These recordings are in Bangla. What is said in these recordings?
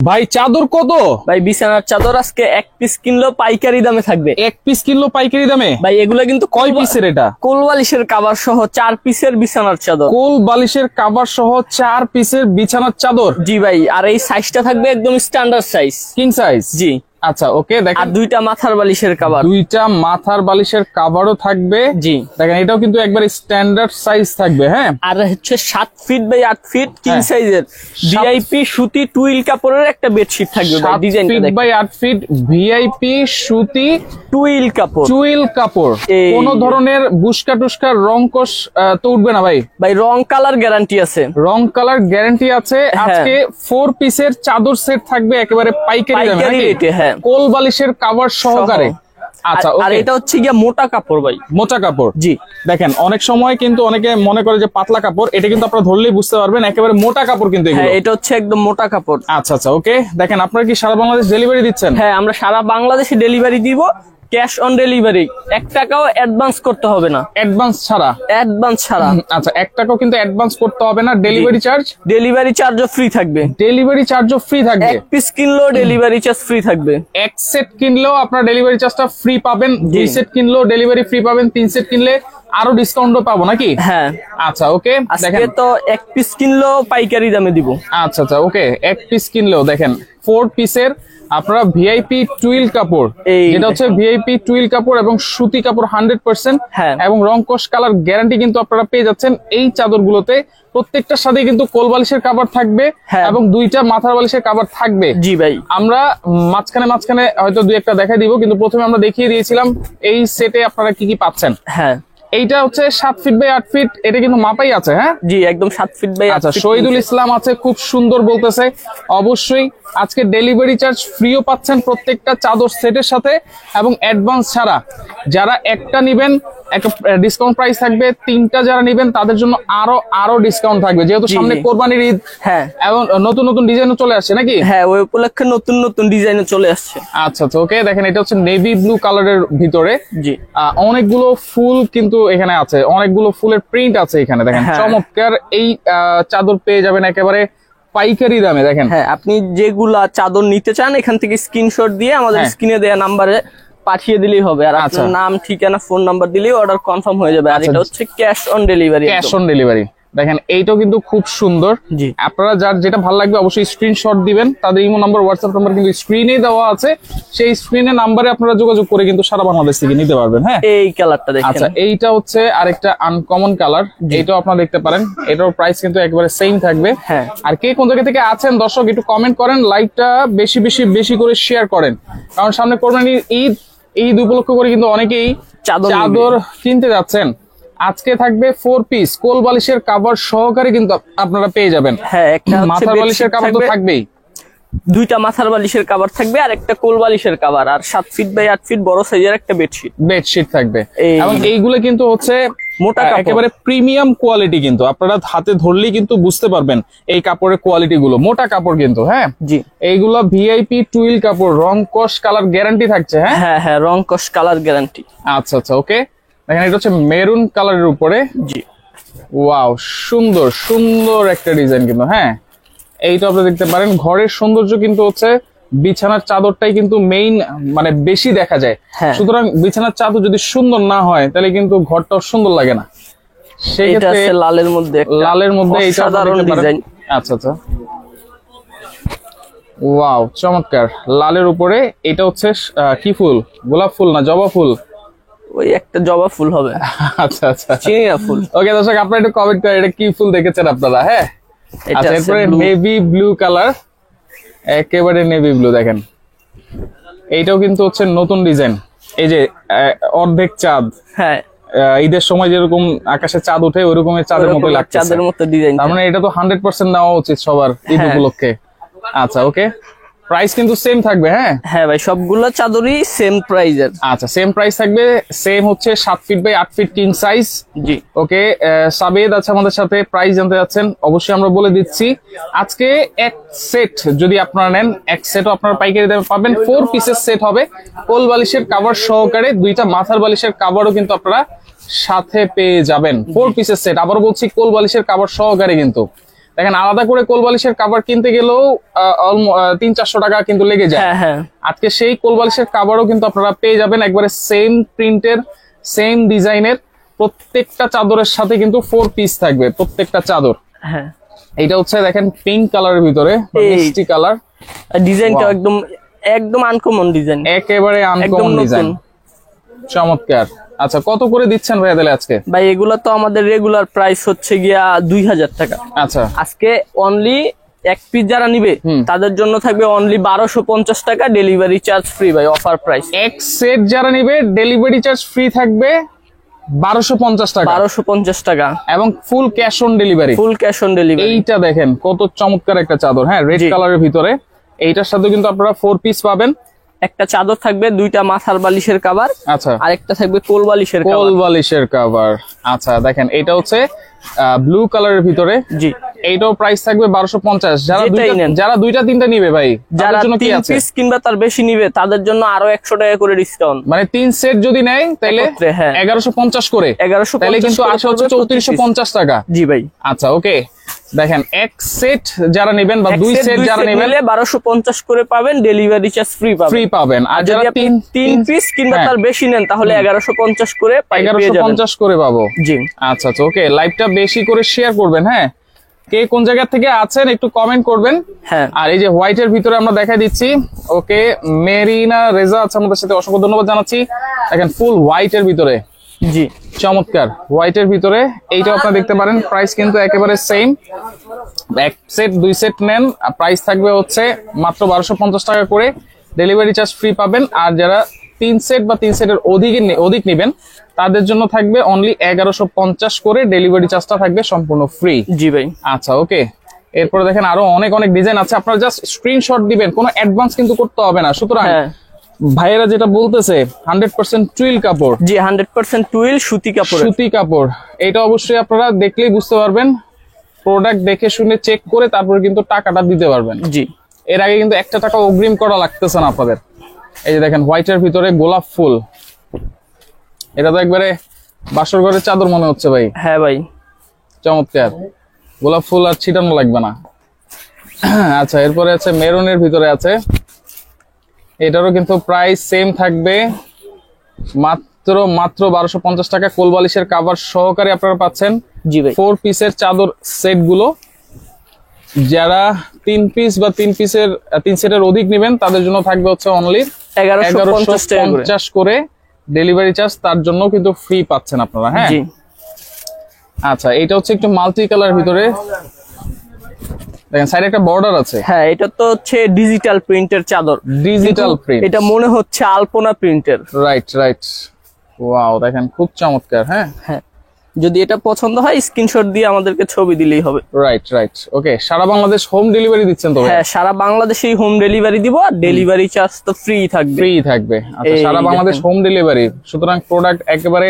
ভাই চাদর কত? ভাই বিছানার চাদর আজকে এক পিস কিনলেও পাইকারি দামে থাকবে। এক পিস কিনলো পাইকারি দামে? ভাই এগুলা কিন্তু কয় পিসের এটা? কোল বালিশের কাভার সহ 4 পিসের বিছানার চাদর। কোল বালিশের কাভার সহ 4 পিসের বিছানার চাদর? জি ভাই, আর এই সাইজটা থাকবে একদম স্ট্যান্ডার্ড সাইজ, কিং সাইজ। জি আচ্ছা ওকে, দেখেন আর দুইটা মাথার বালিশের কাভার। দুইটা মাথার বালিশের কাভারও থাকবে। জি দেখেন এটাও কিন্তু একবার স্ট্যান্ডার্ড সাইজ থাকবে। হ্যাঁ, আর হচ্ছে 7 ফিট বাই 8 ফিট কিং সাইজের ভিআইপি সুতি টুইল কাপড়ের একটা বেডশিট থাকবে ভাই। 7 ডিজাইনটা ফিট দেখেন, বাই 8 ফিট ভিআইপি সুতি টুইল কাপড়। টুইল কাপড়। কোন ধরনের বুশকা টুস্কা রংকশ তো উঠবে না ভাই? ভাই রং কালার গ্যারান্টি আছে। রং কালার গ্যারান্টি আছে। আজকে 4 পিসের চাদর সেট থাকবে একেবারে পাইকারি দামে নাকি? হ্যাঁ, কোল বালিশের কাভার সহকারে। আচ্ছা আর ওকে, এটা হচ্ছে গিয়া মোটা কাপড় ভাই। মোটা কাপড়। জি দেখেন অনেক সময় কিন্তু অনেকে মনে করে যে পাতলা কাপড়, এটা কিন্তু আপনারা ধরলেই বুঝতে পারবেন একেবারে মোটা কাপড় কিন্তু এগুলো। হ্যাঁ, এটা হচ্ছে একদম মোটা কাপড়। আচ্ছা আচ্ছা ওকে, দেখেন আপনারা কি সারা বাংলাদেশ ডেলিভারি দিচ্ছেন? হ্যাঁ, আমরা সারা বাংলাদেশে ডেলিভারি দিব। ক্যাশ অন ডেলিভারি, 1 টাকাও অ্যাডভান্স করতে হবে না। অ্যাডভান্স ছাড়া? অ্যাডভান্স ছাড়া। আচ্ছা 1 টাকাও কিন্তু অ্যাডভান্স করতে হবে না। Delivery charge? ডেলিভারি চার্জও ফ্রি থাকবে। ডেলিভারি চার্জও ফ্রি থাকবে। এক পিস কিনলেও ডেলিভারি চার্জ ফ্রি থাকবে। এক সেট কিনলেও আপনার ডেলিভারি চার্জটা ফ্রি পাবেন, 2 সেট কিনলেও ডেলিভারি ফ্রি পাবেন, 3 সেট কিনলে আরো ডিসকাউন্টও পাবো নাকি? হ্যাঁ। আচ্ছা ওকে, আজকে তো এক পিস কিনলেও পাইকারি দামে দিব। আচ্ছা আচ্ছা ওকে, এক পিস কিনলেও দেখেন 4 পিসের আপনারা ভিআইপি টুইল কাপড়, যেটা হচ্ছে ভিআইপি টুইল কাপড় এবং সুতি কাপড় 100%। হ্যাঁ, এবং রংকশ কালার গ্যারান্টি কিন্তু আপনারা পেয়ে যাচ্ছেন এই চাদরগুলোতে। প্রত্যেকটার সাথে কিন্তু কোল বালিশের কাভার থাকবে এবং 2টা মাথার বালিশের কাভার থাকবে। জি ভাই, আমরা মাঝখানে হয়তো 2-1টা দেখাই দিব, কিন্তু প্রথমে আমরা দেখিয়ে দিয়েছিলাম এই সেটে আপনারা কি কি পাচ্ছেন। হ্যাঁ, এইটা হচ্ছে 7 ফিট বাই 8 ফিট, এটা কিন্তু মাপাই আছে। হ্যাঁ জি একদম 7 ফিট বাই 8 আচ্ছা, ফিট। শহীদুল ইসলাম আছে, খুব সুন্দর বলতেছে। অবশ্যই আজকে ডেলিভারি চার্জ ফ্রিও পাচ্ছেন প্রত্যেকটা চাদর সেটের সাথে এবং অ্যাডভান্স ছাড়া। যারা একটা নিবেন একটা ডিসকাউন্ট প্রাইস থাকবে, 3টা যারা নিবেন তাদের জন্য আরো ডিসকাউন্ট থাকবে, যেহেতু সামনে কোরবানির ঈদ। হ্যাঁ, এবং নতুন নতুন ডিজাইনও চলে আসছে নাকি? হ্যাঁ, ওই উপলক্ষে নতুন নতুন ডিজাইনও চলে আসছে। আচ্ছা আচ্ছা ওকে, দেখেন এটা হচ্ছে নেভি ব্লু কালারের ভিতরে। জি, অনেকগুলো ফুল কিন্তু এখানে আছে, অনেকগুলো ফুলের প্রিন্ট আছে এখানে। দেখেন চমৎকার এই চাদর পেয়ে যাবেন একেবারে পাইকারি দামে। দেখেন হ্যাঁ, আপনি যেগুলা চাদর নিতে চান এখান থেকে স্ক্রিনশট দিয়ে আমাদের স্ক্রিনে দেওয়া নাম্বারে পাঠিয়ে দিলেই হবে। আর আপনার নাম, ঠিকানা, ফোন নাম্বার দিলেই অর্ডার কনফার্ম হয়ে যাবে। আর এটা হচ্ছে cash on delivery. Cash on delivery. দেখেন এইটাও কিন্তু খুব সুন্দর। জি, আপনারা যার যেটা ভালো লাগবে অবশ্যই স্ক্রিনশট দিবেন। তাদের ইমো নাম্বার, হোয়াটসঅ্যাপ নাম্বার কিন্তু স্ক্রিনে দেওয়া আছে। সেই স্ক্রিনে নাম্বারে আপনারা যোগাযোগ করে কিন্তু সারা বাংলাদেশ থেকে নিতে পারবেন। হ্যাঁ, এই কালারটা দেখেন। আচ্ছা এইটা হচ্ছে আরেকটা আনকমন কালার, এটাও আপনারা দেখতে পারেন। এটার প্রাইস কিন্তু একবারে সেম থাকবে। হ্যাঁ, আর কে কোন জায়গা থেকে আছেন দর্শক একটু কমেন্ট করেন, লাইকটা বেশি করে শেয়ার করেন, কারণ সামনে কোরবানির ঈদ উপলক্ষ করে কিন্তু অনেকেই চাদর কিনতে যাচ্ছেন। আজকে থাকবে 4 পিস কোল বালিশের কাভার সহকারে কিন্তু আপনারা পেয়ে যাবেন। হ্যাঁ, একটা মাথার বালিশের কাভার তো থাকবেই, 2টা মাথার বালিশের কাভার থাকবে আর একটা কোল বালিশের কাভার, আর 7 ফিট বাই 8 ফিট বড় সাইজের একটা বেডশিট থাকবে। এবং এইগুলো কিন্তু হচ্ছে মোটা কাপড়, একেবারে প্রিমিয়াম কোয়ালিটি। কিন্তু আপনারা হাতে ধরলেই কিন্তু বুঝতে পারবেন এই কাপড়ের কোয়ালিটি গুলো, মোটা কাপড় কিন্তু। হ্যাঁ জি, এইগুলো ভিআইপি টুইল কাপড়, রং কস কালার গ্যারান্টি থাকছে। হ্যাঁ হ্যাঁ, রং কস কালার গ্যারান্টি। আচ্ছা আচ্ছা ওকে, দেখেন এটা হচ্ছে মেরুন কালারের উপরে। জি, ওয়াও, সুন্দর একটা ডিজাইন কিন্তু। হ্যাঁ, এইটা আপনি দেখতে পারেন। ঘরের সৌন্দর্য কিন্তু হচ্ছে বিছানার চাদরটাই কিন্তু মেইন, মানে বেশি দেখা যায়। সুতরাং বিছানার চাদর যদি সুন্দর না হয় তাহলে কিন্তু ঘরটাও সুন্দর লাগে না। সেক্ষেত্রে লালের মধ্যে এইটা সাধারণ ডিজাইন। আচ্ছা আচ্ছা ওয়াও, চমৎকার। লালের উপরে এটা হচ্ছে কি ফুল? গোলাপ ফুল না জবা ফুল? ওই একটা জবা ফুল হবে। আচ্ছা আচ্ছা, চিনিয়া ফুল। ওকে দর্শক, আপনারা একটু কমেন্ট করেন এটা কি ফুল দেখেছেন আপনারা। হ্যাঁ, আচ্ছা এরপরে নেভি ব্লু কালার, একেবারে নেভি ব্লু। দেখেন এইটাও কিন্তু হচ্ছে নতুন ডিজাইন। এই যে অর্ধেক চাঁদ, হ্যাঁ ঈদের সময় যেরকম আকাশে চাঁদ ওঠে ওইরকমের চাঁদের মতো লাগছে, চাঁদের মতো ডিজাইন। তার মানে এটা তো 100% নেওয়া উচিত সবার ঈদ উপলক্ষে। আচ্ছা ওকে, প্রাইস কিন্তু সেম থাকবে। হ্যাঁ হ্যাঁ ভাই, সবগুলো চাদরই সেম প্রাইজের। আচ্ছা, সেম প্রাইস থাকবে। সেম হচ্ছে 7 feet by 8 feet king size. জি ওকে, সাবেদ আছে আমাদের সাথে, প্রাইস জানতে যাচ্ছেন অবশ্যই আমরা বলে দিচ্ছি। আজকে এক সেট যদি আপনারা নেন, এক সেটও আপনারা পাইকারি দামে পাবেন। 4 পিসের সেট হবে কোল বালিশের কাভার সহকারে, 2টা মাথার বালিশের কাভারও কিন্তু আপনারা সাথে পেয়ে যাবেন। 4 পিসের সেট, আবারও বলছি কোল বালিশের কাভার সহকারে কিন্তু। দেখেন আলাদা করে কোল বালিশের কভার কিনতে গেলেও 300-400 টাকা কিন্তু লেগে যায়। হ্যাঁ হ্যাঁ, আজকে সেই কোল বালিশের কভারও কিন্তু আপনারা পেয়ে যাবেন একবারে সেম প্রিন্টের, সেম ডিজাইনের। প্রত্যেকটা চাদরের সাথে কিন্তু 4 পিস থাকবে প্রত্যেকটা চাদর। হ্যাঁ এইটা হচ্ছে দেখেন পিঙ্ক কালারের ভিতরে, মিষ্টি কালার, ডিজাইনটা একদম একদম আনকমন ডিজাইন, একেবারে আনকমন ডিজাইন, চমৎকার। আচ্ছা, কত করে দিচ্ছেন ভাইয়া তাহলে আজকে? ভাই এগুলা তো আমাদের রেগুলার প্রাইস হচ্ছে গিয়া 2000 টাকা। আচ্ছা, আজকে অনলি এক পিস যারা নিবে তাদের জন্য থাকবে অনলি 1250 টাকা, ডেলিভারি চার্জ ফ্রি ভাই, অফার প্রাইস। এক সেট যারা নিবে ডেলিভারি চার্জ ফ্রি থাকবে 1250 টাকা, 1250 টাকা এবং full cash on delivery. Full cash on delivery. এইটা দেখেন কত চমৎকার একটা চাদর, হ্যাঁ রেড কালারের ভিতরে। এইটার সাথে কিন্তু আপনারা 4 পিস পাবেন। একটা চাদর থাকবে, 2টা মাথার বালিশের কভার, আচ্ছা, আর একটা থাকবে কোল বালিশের কভার। কোল বালিশের কভার। আচ্ছা দেখেন এটা হচ্ছে ব্লু কালারের ভিতরে। জি, এইটাও প্রাইস থাকবে 1250। যেটাই নেন। যারা 2টা-3টা নিবে ভাই, যারা তাদের জন্য কি 3 আছে? পিস কিংবা তার বেশি নিবে তাদের জন্য আরো 100 টাকা করে ডিসকাউন্ট। মানে 3 সেট যদি নেয় তাহলে একত্রে, হ্যাঁ, 1150 করে, 1150 তাহলে কিন্তু আসে হচ্ছে 3450 টাকা। জি ভাই। আচ্ছা ওকে, দেখেন এক সেট যারা নেবেন বা 2 সেট যারা নেবেন 1250 করে পাবেন, ডেলিভারি চার্জ ফ্রি পাবেন। ফ্রি পাবেন। আর যারা 3 পিস কিংবা তার বেশি নেন তাহলে 1150 করে পেয়ে যাবেন। 1150 করে পাবো। জি আচ্ছা আচ্ছা ওকে, লাইভটা বেশি করে শেয়ার করবেন, হ্যাঁ। কে কোন জায়গা থেকে আছেন একটু কমেন্ট করবেন। হ্যাঁ, আর এই যে হোয়াইটের ভিতরে আমরা দেখাই দিচ্ছি। ওকে, মেরিনা রেজা আছে আমাদের সাথে, অসংখ্য ধন্যবাদ জানাচ্ছি। দেখেন ফুল হোয়াইটের ভিতরে, জি চমৎকার হোয়াইটের ভিতরে। এইটাও আপনারা দেখতে পারেন, প্রাইস কিন্তু একেবারে সেম। এক সেট 2 সেট নেন, প্রাইস থাকবে হচ্ছে মাত্র 1250 টাকা করে, ডেলিভারি চার্জ ফ্রি পাবেন। আর যারা 3 সেট বা 3 সেটের অধিক নেবেন তাদের জন্য থাকবে অনলি 1150 করে, ডেলিভারি চার্জটা থাকবে সম্পূর্ণ ফ্রি। জি ভাই। আচ্ছা ওকে, এরপরে দেখেন আরো অনেক অনেক ডিজাইন আছে, আপনারা জাস্ট স্ক্রিনশট দিবেন, কোনো অ্যাডভান্স কিন্তু করতে হবে না। সুতরাং ভাইয়েরা যেটা বলতেছে 100% টুইল কাপড়। জি 100% টুইল সুতি কাপড়। সুতি কাপড়, এটা অবশ্যই আপনারা দেখলেই বুঝতে পারবেন। প্রোডাক্ট দেখে শুনে চেক করে তারপরে কিন্তু টাকাটা দিতে পারবেন। জি, এর আগে কিন্তু 1 টাকা অগ্রিম করা লাগতেছে না আপনাদের। এই যে দেখেন হোয়াইটের ভিতরে গোলাপ ফুল, এটা তো একবারে বাসর ঘরের চাদর মনে হচ্ছে ভাই। হ্যাঁ ভাই, চমৎকার, গোলাপ ফুল আর ছিটানো লাগবে না। আচ্ছা, এরপরে আছে মেরুনের ভিতরে আছে, এটারও কিন্তু প্রাইস সেম থাকবে, মাত্র 1250 টাকা। কোল বালিশের কভার সহকারে আপনারা পাচ্ছেন। জি ভাই। 4 পিসের চাদর সেট গুলো, যারা 3 পিস বা 3 সেটের অধিক নেবেন তাদের জন্য থাকবে হচ্ছে অনলি 1150 করে, ডেলিভারি চার্জ তার জন্য কিন্তু ফ্রি পাচ্ছেন আপনারা। হ্যাঁ, আচ্ছা এটা হচ্ছে একটু মাল্টি কালার ভিতরে, দেখেন সাইডে একটা বর্ডার আছে। হ্যাঁ, এটা তো হচ্ছে ডিজিটাল প্রিন্টের চাদর, ডিজিটাল প্রিন্ট। এটা মনে হচ্ছে আলপনা প্রিন্টের। রাইট রাইট, ওয়াও দেখেন খুব চমৎকার। হ্যাঁ হ্যাঁ, যদি এটা পছন্দ হয় স্ক্রিনশট দিয়ে আমাদেরকে ছবি দিলেই হবে। রাইট রাইট ওকে, সারা বাংলাদেশ হোম ডেলিভারি দিচ্ছেন তো? হ্যাঁ, সারা বাংলাদেশেই হোম ডেলিভারি দিব, আর ডেলিভারি চার্জ তো ফ্রি থাকবে। ফ্রি থাকবে। আচ্ছা, সারা বাংলাদেশ হোম ডেলিভারি। সুতরাং প্রোডাক্ট একেবারে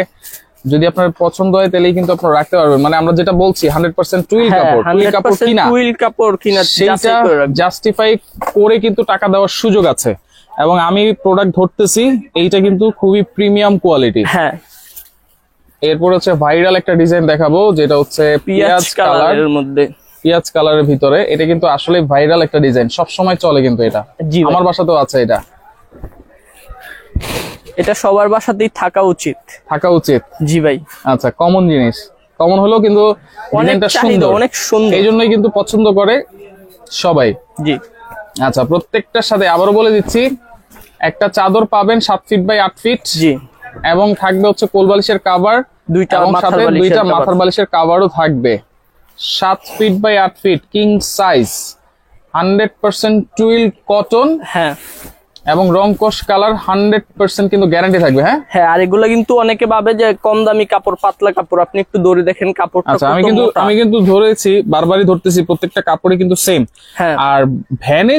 যদি আপনার পছন্দ হয় তাহলেই কিন্তু আপনারা রাখতে পারবেন। মানে আমরা যেটা বলছি 100% টুইল কাপড়, টুইল কাপড় কিনা, টুইল কাপড় কিনা সেটা জাস্টিফাই করে কিন্তু টাকা দেওয়ার সুযোগ আছে। এবং আমি প্রোডাক্ট ধরতেছি, এইটা কিন্তু খুবই প্রিমিয়াম কোয়ালিটি। হ্যাঁ, এরপর হচ্ছে ভাইরাল একটা ডিজাইন দেখাবো, যেটা হচ্ছে পিয়াজ কালারের মধ্যে, পিয়াজ কালারের ভিতরে। এটা কিন্তু আসলে ভাইরাল একটা ডিজাইন, সব সময় চলে কিন্তু এটা। আমার বাসাতেও আছে এটা। এটা সবার বাসাতেই থাকা উচিত। জি ভাই। আচ্ছা, কমন জিনিস, কমন হলেও কিন্তু ডিজাইনটা সুন্দর, অনেক সুন্দর, এই জন্যই কিন্তু পছন্দ করে সবাই। জি। আচ্ছা, প্রত্যেকটার সাথে আবারও বলে দিচ্ছি, একটা চাদর পাবেন 7 ফিট বাই 8 ফিট। জি। এবং থাকবে হচ্ছে কোল বালিশের কভার, এবং সাথে 2টা মাথার বালিশের কভারও থাকবে। 7 feet by 8 feet, king size, 100% twill cotton. হ্যাঁ, এবং রংকশ কালার 100% কিন্তু গ্যারান্টি থাকবে। হ্যাঁ হ্যাঁ, আর এগুলো কিন্তু অনেকে ভাবে যে কম দামি কাপড়, পাতলা কাপড়। আপনি একটু ধরে দেখেন কাপড়টা। আচ্ছা, আমি কিন্তু ধরেছি, বারবারই ধরতেছি, প্রত্যেকটা কাপড়ই কিন্তু সেম। হ্যাঁ, আর ভ্যানে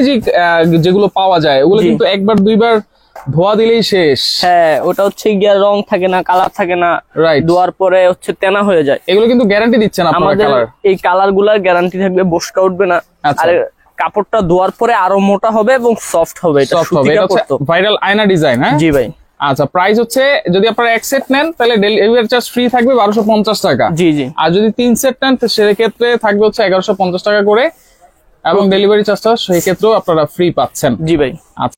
যেগুলো পাওয়া যায় ওগুলো কিন্তু একবার দুইবার ধোয়া দিলেই শেষ। হ্যাঁ, ওটা হচ্ছে গিয়া রং থাকে না, কালার থাকে না। রাইট, ধোয়ার পরে হচ্ছে তেনা হয়ে যায়। এগুলো কিন্তু গ্যারান্টি দিচ্ছেন আপনারা। আমাদের এই কালার গুলার গ্যারান্টি থাকবে, বসকা উঠবে না। আর কাপড়টা ধোয়ার পরে আরো মোটা হবে এবং সফট হবে। এটা সুতি কাপড় তো। ভাইরাল আয়না ডিজাইন। হ্যাঁ জি ভাই। আচ্ছা, প্রাইস হচ্ছে যদি আপনারা এক সেট নেন তাহলে ডেলিভারি চার্জ ফ্রি থাকবে 1250 টাকা। জি জি। আর যদি 3 সেট নেন তো সেক্ষেত্রে থাকবে হচ্ছে 1150 টাকা করে, এবং ডেলিভারি চার্জটা সেই ক্ষেত্রেও আপনারা ফ্রি পাচ্ছেন। জি ভাই। আচ্ছা।